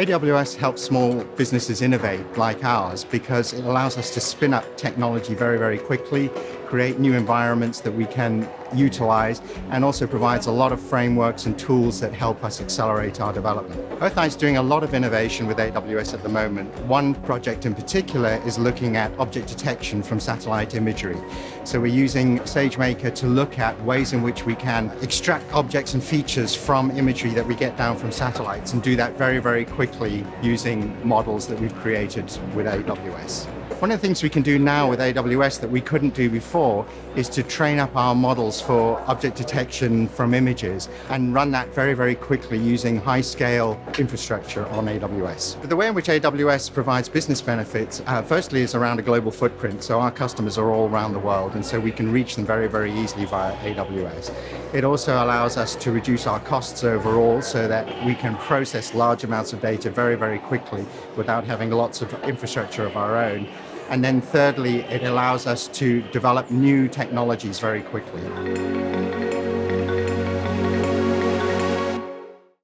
AWS helps small businesses innovate like ours because it allows us to spin up technology very, very quickly, create new environments that we can utilize, and also provides a lot of frameworks and tools that help us accelerate our development. Earthi is doing a lot of innovation with AWS at the moment. One project in particular is looking at object detection from satellite imagery. So we're using SageMaker to look at ways in which we can extract objects and features from imagery that we get down from satellites and do that very, very quickly using models that we've created with AWS. One of the things we can do now with AWS that we couldn't do before is to train up our models for object detection from images and run that very, very quickly using high-scale infrastructure on AWS. But the way in which AWS provides business benefits, firstly, is around a global footprint. So our customers are all around the world, and so we can reach them very, very easily via AWS. It also allows us to reduce our costs overall so that we can process large amounts of data very, very quickly without having lots of infrastructure of our own. And then thirdly, it allows us to develop new technologies very quickly.